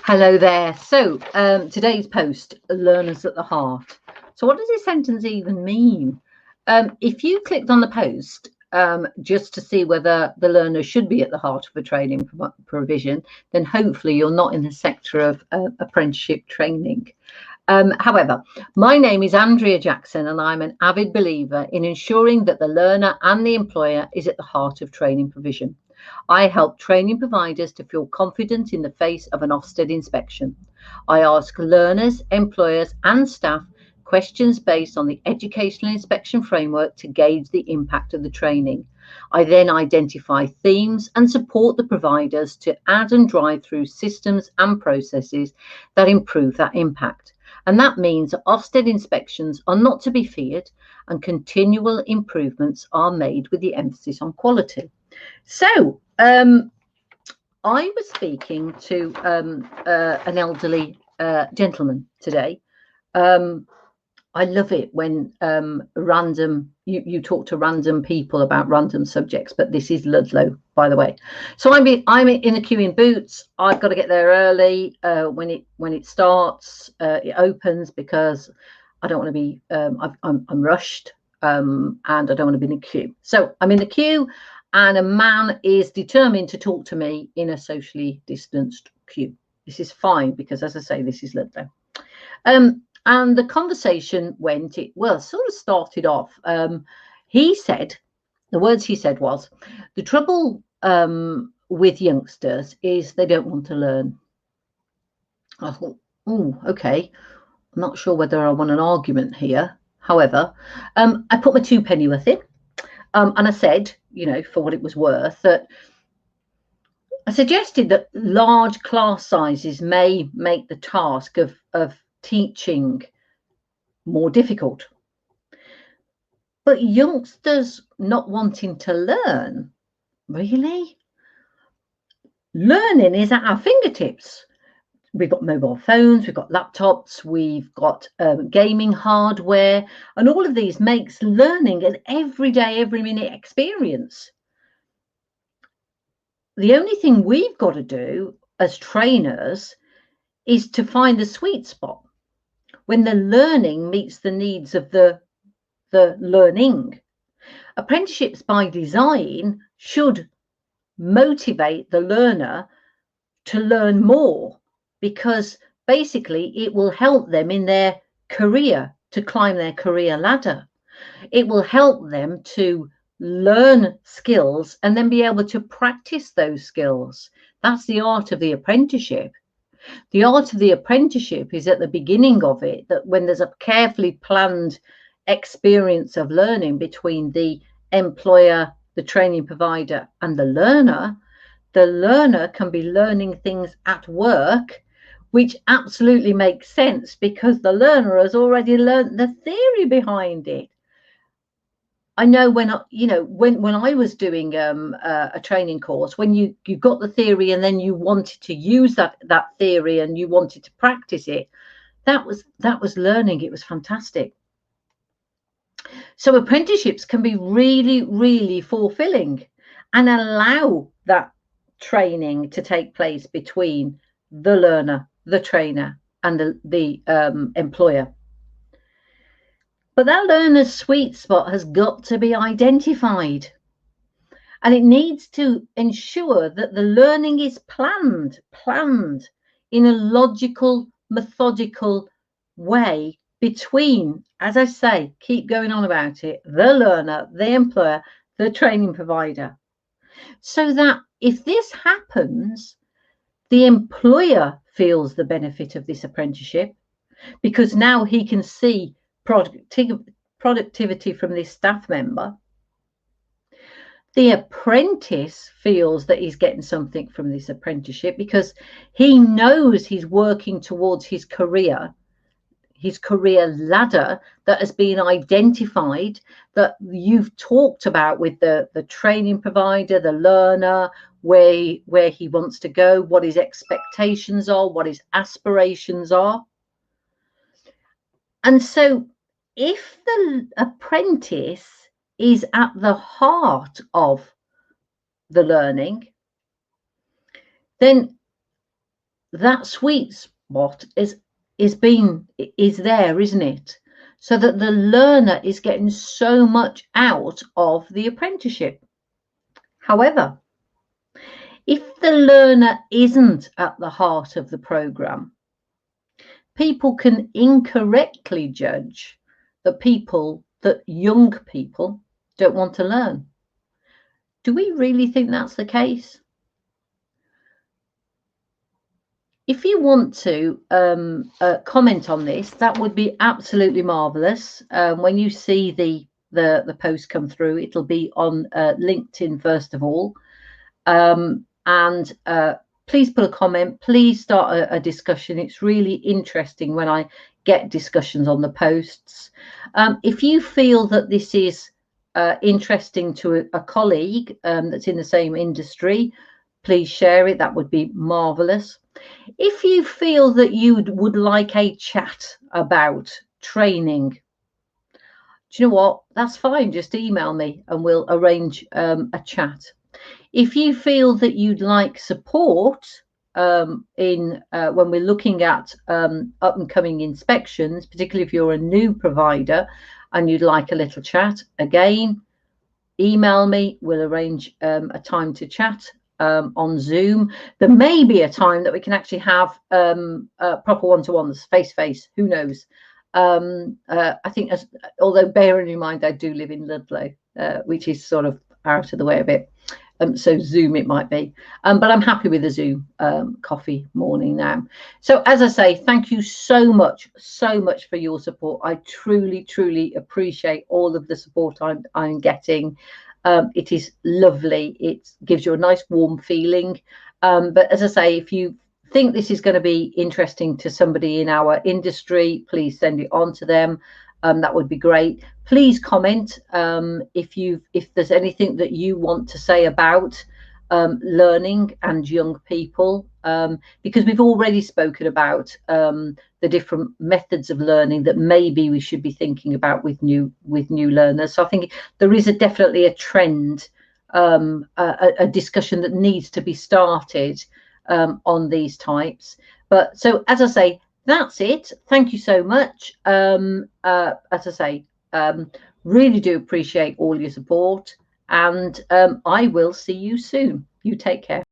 Hello there. So today's post, learners at the heart. So what does this sentence even mean? If you clicked on the post just to see whether the learner should be at the heart of a training provision, then hopefully you're not in the sector of apprenticeship training. However, my name is Andrea Jackson and I'm an avid believer in ensuring that the learner and the employer is at the heart of training provision. I help training providers to feel confident in the face of an Ofsted inspection. I ask learners, employers and staff questions based on the educational inspection framework to gauge the impact of the training. I then identify themes and support the providers to add and drive through systems and processes that improve that impact. And that means that Ofsted inspections are not to be feared and continual improvements are made with the emphasis on quality. So I was speaking to an elderly gentleman today. I love it when you talk to random people about random subjects, but this is Ludlow, by the way. So I'm in the queue in Boots. I've got to get there early when it starts. It opens because I don't want to be. I'm rushed and I don't want to be in the queue. So I'm in the queue, and a man is determined to talk to me in a socially distanced queue. This is fine because, as I say, this is Ludlow. And the conversation sort of started off. He said, the words he said was, the trouble with youngsters is they don't want to learn. I thought, oh, okay. I'm not sure whether I want an argument here. However, I put my 2 penny worth in. And I said, for what it was worth, that I suggested that large class sizes may make the task of teaching more difficult. But youngsters not wanting to learn, really? Learning is at our fingertips. We've got mobile phones, we've got laptops, we've got gaming hardware, and all of these makes learning an everyday, every minute experience. The only thing we've got to do as trainers is to find the sweet spot when the learning meets the needs of the learning. Apprenticeships by design should motivate the learner to learn more, because basically it will help them in their career, to climb their career ladder. It will help them to learn skills and then be able to practice those skills. That's the art of the apprenticeship. The art of the apprenticeship is at the beginning of it, that when there's a carefully planned experience of learning between the employer, the training provider and the learner can be learning things at work, which absolutely makes sense because the learner has already learned the theory behind it. I know when I was doing a training course, when you got the theory and then you wanted to use that theory and you wanted to practice it, that was learning. It was fantastic. So apprenticeships can be really, really fulfilling and allow that training to take place between the learner, the trainer, and the employer. But that learner's sweet spot has got to be identified. And it needs to ensure that the learning is planned in a logical, methodical way between, as I say, keep going on about it, the learner, the employer, the training provider. So that if this happens, the employer feels the benefit of this apprenticeship because now he can see productivity from this staff member. The apprentice feels that he's getting something from this apprenticeship because he knows he's working towards his career ladder that has been identified, that you've talked about with the training provider, the learner, where he wants to go, what his expectations are, what his aspirations are. And so if the apprentice is at the heart of the learning, then that sweet spot is there, isn't it? So that the learner is getting so much out of the apprenticeship. However, if the learner isn't at the heart of the program, people can incorrectly judge that young people don't want to learn. Do we really think that's the case? If you want to comment on this, that would be absolutely marvellous. When you see the post come through, it'll be on LinkedIn first of all. And please put a comment. Please start a discussion. It's really interesting when I get discussions on the posts. If you feel that this is interesting to a colleague that's in the same industry, please share it. That would be marvellous. If you feel that you would like a chat about training, do you know what? That's fine. Just email me and we'll arrange a chat. If you feel that you'd like support when we're looking at up and coming inspections, particularly if you're a new provider and you'd like a little chat, again, email me. We'll arrange a time to chat on Zoom. There may be a time that we can actually have proper one-to-ones, face-to-face. Who knows? I think, although bearing in mind I do live in Ludlow, which is sort of out of the way a bit. So Zoom it might be, but I'm happy with the Zoom coffee morning now. So as I say, thank you so much for your support. I truly appreciate all of the support I'm getting. It is lovely. It gives you a nice warm feeling. But as I say, if you think this is going to be interesting to somebody in our industry, please send it on to them. That would be great. Please comment if there's anything that you want to say about learning and young people, because we've already spoken about the different methods of learning that maybe we should be thinking about with new learners. So I think there is definitely a trend, a discussion that needs to be started on these types. But so as I say, that's it. Thank you so much. As I say, really do appreciate all your support, and I will see you soon. You take care.